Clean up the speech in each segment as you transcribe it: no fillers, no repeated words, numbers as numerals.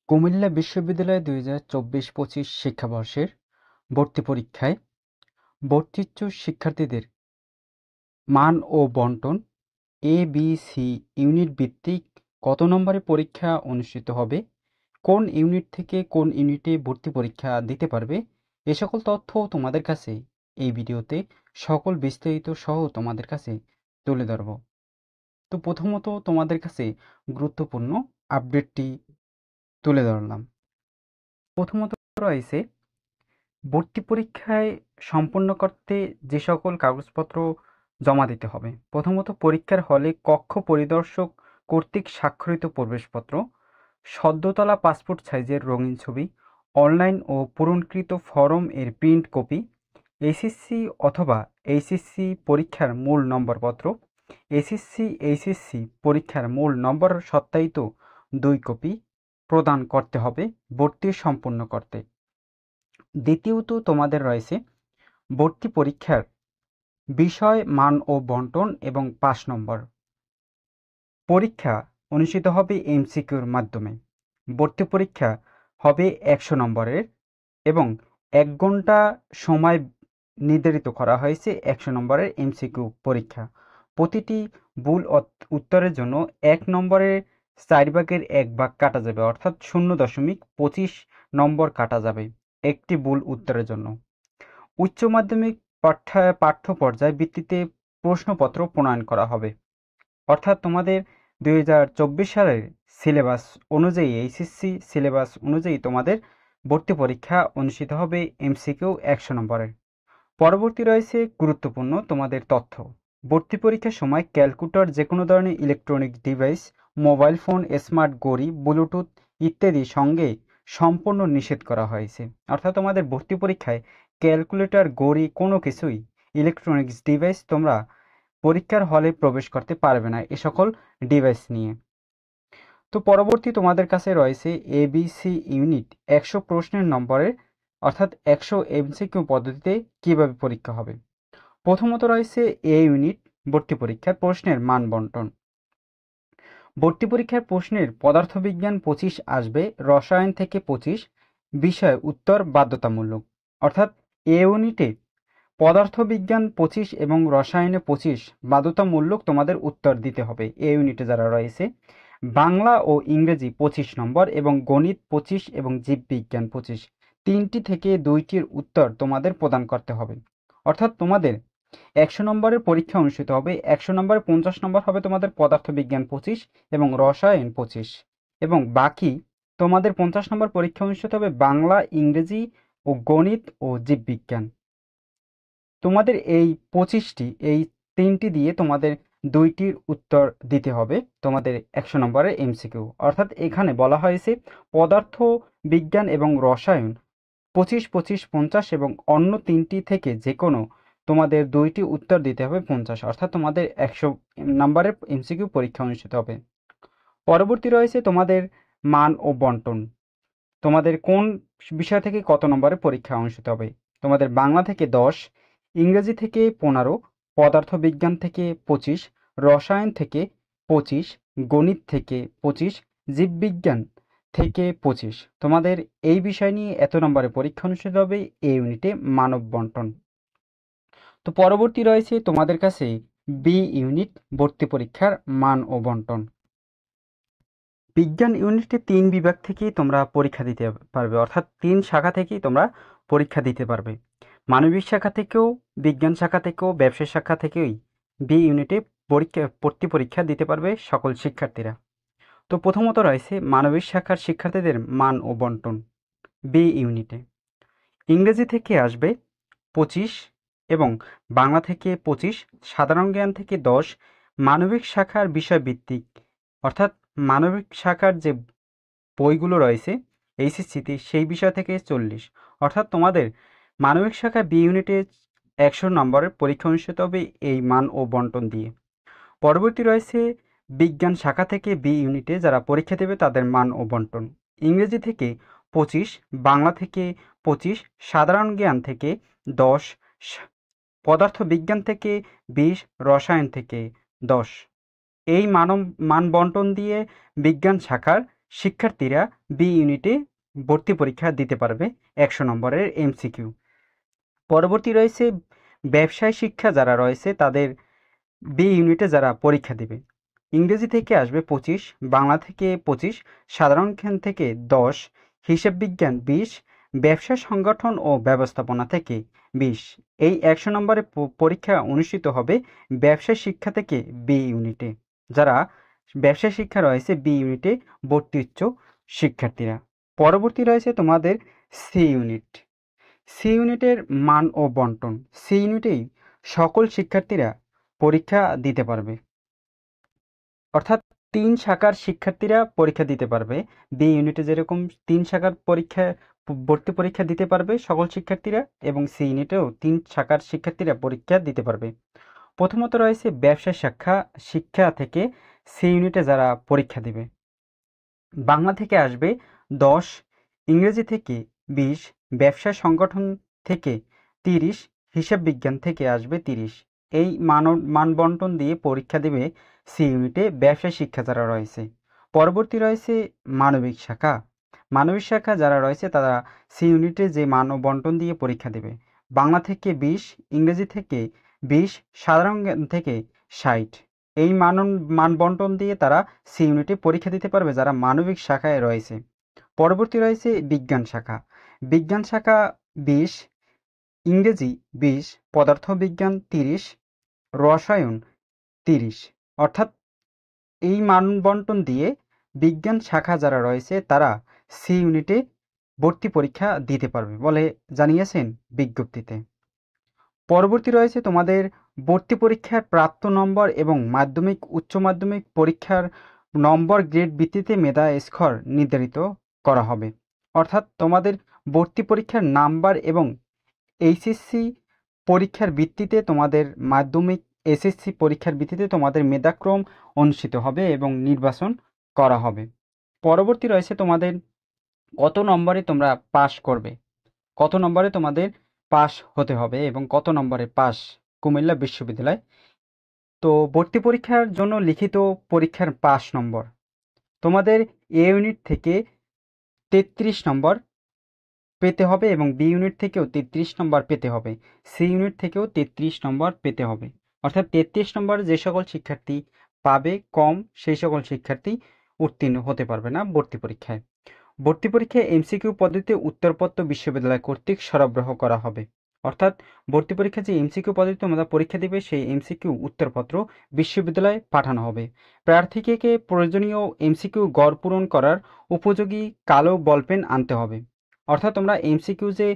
কুমিল্লা বিশ্ববিদ্যালয়ে ২০২৪-২৫ শিক্ষাবর্ষের ভর্তি পরীক্ষায় ভর্তিচ্ছু শিক্ষার্থীদের মান ও বণ্টন এ, বি, সি ইউনিট ভিত্তিক কত নম্বরে পরীক্ষা অনুষ্ঠিত হবে, কোন ইউনিট থেকে কোন ইউনিটে ভর্তি পরীক্ষা দিতে পারবে, এ সকল তথ্য তোমাদের কাছে এই ভিডিওতে সকল বিস্তারিত সহ তোমাদের কাছে তুলে ধরব। তো প্রথমত তোমাদের কাছে গুরুত্বপূর্ণ আপডেটটি তুলে ধরলাম। প্রথমত রয়েছে ভর্তি পরীক্ষায় সম্পন্ন করতে যে সকল কাগজপত্র জমা দিতে হবে। প্রথমত পরীক্ষার হলে কক্ষ পরিদর্শক কর্তৃক স্বাক্ষরিত প্রবেশপত্র, সদ্য তোলা পাসপোর্ট সাইজের রঙিন ছবি, অনলাইন ও পূরণকৃত ফরম এর প্রিন্ট কপি, এসএসসি অথবা এইচএসসি পরীক্ষার মূল নম্বরপত্র, এইচএসসি পরীক্ষার মূল নম্বর সত্যায়িত 2 কপি প্রদান করতে হবে ভর্তি সম্পন্ন করতে। দ্বিতীয়ত তোমাদের রয়েছে ভর্তি পরীক্ষার বিষয়, মান ও বণ্টন এবং 5 নম্বর। পরীক্ষা অনুষ্ঠিত হবে এমসিকিউর মাধ্যমে। ভর্তি পরীক্ষা হবে 100 নম্বরের এবং 1 ঘন্টা সময় নির্ধারিত করা হয়েছে 100 নম্বরের এমসিকিউ পরীক্ষা। প্রতিটি ভুল উত্তরের জন্য 1 নম্বরের 4 ভাগের 1 ভাগ কাটা যাবে, অর্থাৎ 0.25 নম্বর কাটা যাবে একটি ভুল উত্তরের জন্য। উচ্চ মাধ্যমিক পাঠ্য পর্যায় ভিত্তিতে প্রশ্নপত্র প্রণয়ন করা হবে, অর্থাৎ তোমাদের 2024 সালের সিলেবাস অনুযায়ী, এইচএসসি সিলেবাস অনুযায়ী তোমাদের ভর্তি পরীক্ষা অনুষ্ঠিত হবে এমসিকিউ 100 নম্বরের। পরবর্তী রয়েছে গুরুত্বপূর্ণ তোমাদের তথ্য। ভর্তি পরীক্ষার সময় ক্যালকুলেটর, যে কোনো ধরনের electronic device, mobile phone, smart ঘড়ি, ব্লুটুথ ইত্যাদি সঙ্গে সম্পূর্ণ নিষেধ করা হয়েছে। অর্থাৎ তোমাদের ভর্তি পরীক্ষায় ক্যালকুলেটর, ঘড়ি কোনো কিছুই ইলেকট্রনিক্স ডিভাইস তোমরা পরীক্ষার হলে প্রবেশ করতে পারবে না এ সকল ডিভাইস নিয়ে। তো পরবর্তী তোমাদের কাছে রয়েছে এবিসি ইউনিট 100 প্রশ্নের নম্বরের, অর্থাৎ 100 এমসিকিউ পদ্ধতিতে কিভাবে পরীক্ষা হবে। প্রথমত রয়েছে এ ইউনিট ভর্তি পরীক্ষার প্রশ্নের মান বণ্টন। ভর্তি পরীক্ষার প্রশ্নের পদার্থবিজ্ঞান 25 আসবে, রসায়ন থেকে 25, বিষয় উত্তর বাধ্যতামূলক। অর্থাৎ এ ইউনিটে পদার্থবিজ্ঞান 25 এবং রসায়নে 25 বাধ্যতামূলক তোমাদের উত্তর দিতে হবে। এ ইউনিটে যারা রয়েছে বাংলা ও ইংরেজি 25 নম্বর এবং গণিত 25 এবং জীববিজ্ঞান 25, 3টি থেকে 2টির উত্তর তোমাদের প্রদান করতে হবে। অর্থাৎ তোমাদের 100 নম্বরের পরীক্ষা অনুষ্ঠিত হবে, 100 নম্বরে 50 নম্বর হবে তোমাদের পদার্থবিজ্ঞান 25 এবং রসায়ন 25, এবং বাকি তোমাদের 50 নম্বর পরীক্ষা অনুষ্ঠিত হবে বাংলা, ইংরেজি ও গণিত ও জীববিজ্ঞান। তোমাদের এই 25টি, এই 3টি দিয়ে তোমাদের 2টির উত্তর দিতে হবে তোমাদের 100 নম্বরের এমসিকিউ। অর্থাৎ এখানে বলা হয়েছে পদার্থ বিজ্ঞান এবং রসায়ন 25, 25, 50 এবং অন্য 3টি থেকে যে কোনো তোমাদের 2টি উত্তর দিতে হবে 50, অর্থাৎ তোমাদের 100 নম্বরের এমসিকিউ পরীক্ষা অনুষ্ঠিত হবে। পরবর্তী রয়েছে তোমাদের মান ও বণ্টন। তোমাদের কোন বিষয় থেকে কত নম্বরের পরীক্ষা অনুষ্ঠিত হবে। তোমাদের বাংলা থেকে 10, ইংরেজি থেকে 15, পদার্থবিজ্ঞান থেকে 25, রসায়ন থেকে 25, গণিত থেকে 25, জীববিজ্ঞান থেকে 25। তোমাদের এই বিষয় নিয়ে এত নম্বরের পরীক্ষা অনুষ্ঠিত হবে এই ইউনিটে মানব বণ্টন। তো পরবর্তী রয়েছে তোমাদের কাছে বি ইউনিট ভর্তি পরীক্ষার মান ও বণ্টন। বিজ্ঞান ইউনিটে 3 বিভাগ থেকেই তোমরা পরীক্ষা দিতে পারবে, অর্থাৎ 3 শাখা থেকেই তোমরা পরীক্ষা দিতে পারবে। মানবিক শাখা থেকেও, বিজ্ঞান শাখা থেকেও, ব্যবসায় শাখা থেকেই বি ইউনিটে ভর্তি পরীক্ষা দিতে পারবে সকল শিক্ষার্থীরা। তো প্রথমত রয়েছে মানবিক শাখার শিক্ষার্থীদের মান ও বণ্টন বি ইউনিটে। ইংরেজি থেকে আসবে 25 এবং বাংলা থেকে 25, সাধারণ জ্ঞান থেকে 10, মানবিক শাখার বিষয়ভিত্তিক, অর্থাৎ মানবিক শাখার যে বইগুলো রয়েছে এইচএসসিতে সেই বিষয় থেকে 40, অর্থাৎ তোমাদের মানবিক শাখা বি ইউনিটে 100 নম্বরের পরীক্ষা অনুষ্ঠিত হবে এই মান ও বণ্টন দিয়ে। পরবর্তী রয়েছে বিজ্ঞান শাখা থেকে বি ইউনিটে যারা পরীক্ষা দেবে তাদের মান ও বণ্টন। ইংরেজি থেকে 25, বাংলা থেকে 25, সাধারণ জ্ঞান থেকে 10, পদার্থ বিজ্ঞান থেকে 20, রসায়ন থেকে 10। এই মান বণ্টন দিয়ে বিজ্ঞান শাখার শিক্ষার্থীরা বি ইউনিটে ভর্তি পরীক্ষা দিতে পারবে 100 নম্বরের এমসিকিউ। পরবর্তী রয়েছে ব্যবসায় শিক্ষা যারা রয়েছে তাদের বি ইউনিটে যারা পরীক্ষা দেবে, ইংরেজি থেকে আসবে 25, বাংলা থেকে 25, সাধারণ জ্ঞান থেকে 10, হিসাব বিজ্ঞান 20, ব্যবসা সংগঠন ও ব্যবস্থাপনা থেকে 20। এই 100 নম্বরের পরীক্ষা অনুষ্ঠিত হবে ব্যবসা শিক্ষা থেকে বি ইউনিটে। যারা ব্যবসা শিক্ষা রয়েছে বি ইউনিটে ভর্তি ইচ্ছুক শিক্ষার্থীরা। পরবর্তী রয়েছে তোমাদের সি ইউনিট। সি ইউনিটের মান ও বন্টন। সি ইউনিটেই সকল শিক্ষার্থীরা পরীক্ষা দিতে পারবে, অর্থাৎ 3 শাখার শিক্ষার্থীরা পরীক্ষা দিতে পারবে। বি ইউনিটে যেরকম 3 শাখার ভর্তি পরীক্ষা দিতে পারবে সকল শিক্ষার্থীরা, এবং সি ইউনিটেও 3 শাখার শিক্ষার্থীরা পরীক্ষা দিতে পারবে। প্রথমত রয়েছে ব্যবসা শিক্ষা থেকে সি ইউনিটে যারা পরীক্ষা দিবে, বাংলা থেকে আসবে 10, ইংরেজি থেকে 20, ব্যবসা সংগঠন থেকে 30, হিসাব বিজ্ঞান থেকে আসবে 30। এই মানবন্টন দিয়ে পরীক্ষা দেবে সি ইউনিটে ব্যবসা শিক্ষা যারা রয়েছে। পরবর্তী রয়েছে মানবিক শাখা। মানবিক শাখা যারা রয়েছে তারা সি ইউনিটে যে মানবন্টন দিয়ে পরীক্ষা দেবে, বাংলা থেকে 20, ইংরেজি থেকে 20, সাধারণ জ্ঞান থেকে 60। এই মানবন্টন দিয়ে তারা সি ইউনিটে পরীক্ষা দিতে পারবে যারা মানবিক শাখায় রয়েছে। পরবর্তী রয়েছে বিজ্ঞান শাখা। বিজ্ঞান শাখা 20, ইংরেজি 20, পদার্থবিজ্ঞান 30, রসায়ন 30। অর্থাৎ এই মানবন্টন দিয়ে বিজ্ঞান শাখা যারা রয়েছে তারা সি ইউনিটে ভর্তি পরীক্ষা দিতে পারবে বলে জানিয়েছেন বিজ্ঞপ্তিতে। পরবর্তী রয়েছে তোমাদের ভর্তি পরীক্ষার প্রাপ্ত নম্বর এবং মাধ্যমিক উচ্চ মাধ্যমিক পরীক্ষার নম্বর গ্রেড ভিত্তিতে মেধা স্কোর নির্ধারিত করা হবে। অর্থাৎ তোমাদের ভর্তি পরীক্ষার নাম্বার এবং এইচএসসি পরীক্ষার ভিত্তিতে তোমাদের মাধ্যমিক এসএসসি পরীক্ষার ভিত্তিতে তোমাদের মেধাক্রম অনুষ্ঠিত হবে এবং নির্বাচন করা হবে। পরবর্তী রয়েছে তোমাদের কত নম্বরে তোমরা পাস করবে, কত নম্বরে তোমাদের পাস হতে হবে এবং কত নম্বরে পাস কুমিল্লা বিশ্ববিদ্যালয়। তো ভর্তি পরীক্ষার জন্য লিখিত পরীক্ষার পাস নম্বর তোমাদের এ ইউনিট থেকে 33 নম্বর পেতে হবে এবং বি ইউনিট থেকেও 33 নম্বর পেতে হবে, সি ইউনিট থেকেও 33 নম্বর পেতে হবে। অর্থাৎ 33 নম্বর যে সকল শিক্ষার্থী পাবে কম সেই সকল শিক্ষার্থী উত্তীর্ণ হতে পারবে না ভর্তি পরীক্ষায়। ভর্তি পরীক্ষায় এমসিকিউ পদ্ধতিতে উত্তরপত্র বিশ্ববিদ্যালয় কর্তৃক সরবরাহ করা হবে। অর্থাৎ ভর্তি পরীক্ষা যে এমসিকিউ পদ্ধতিতে তোমরা পরীক্ষা দিবে সেই এমসিকিউ উত্তরপত্র বিশ্ববিদ্যালয়ে পাঠানো হবে। প্রার্থীকে প্রয়োজনীয় এমসিকিউ গড় পূরণ করার উপযোগী কালো বলপেন আনতে হবে। অর্থাৎ তোমরা এমসিকিউ যে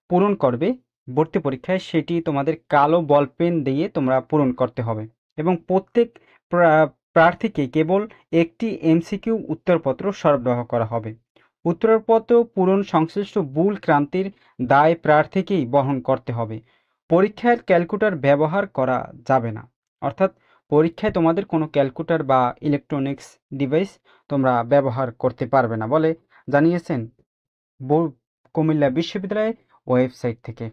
পূরণ করবে ভর্তি পরীক্ষায় সেটি তোমাদের কালো বলপেন দিয়ে তোমরা পূরণ করতে হবে এবং প্রত্যেক প্রার্থীকে কেবল একটি এমসিকিউ উত্তরপত্র সরবরাহ করা হবে। উত্তরপত্র পূরণ সংশ্লিষ্ট ভুল ক্রান্তির দায় প্রার্থীকেই বহন করতে হবে। পরীক্ষায় ক্যালকুলেটর ব্যবহার করা যাবে না। অর্থাৎ পরীক্ষায় তোমাদের কোনো ক্যালকুলেটর বা ইলেকট্রনিক্স ডিভাইস তোমরা ব্যবহার করতে পারবে না বলে জানিয়েছেন কুমিল্লা বিশ্ববিদ্যালয়ের ওয়েবসাইট থেকে।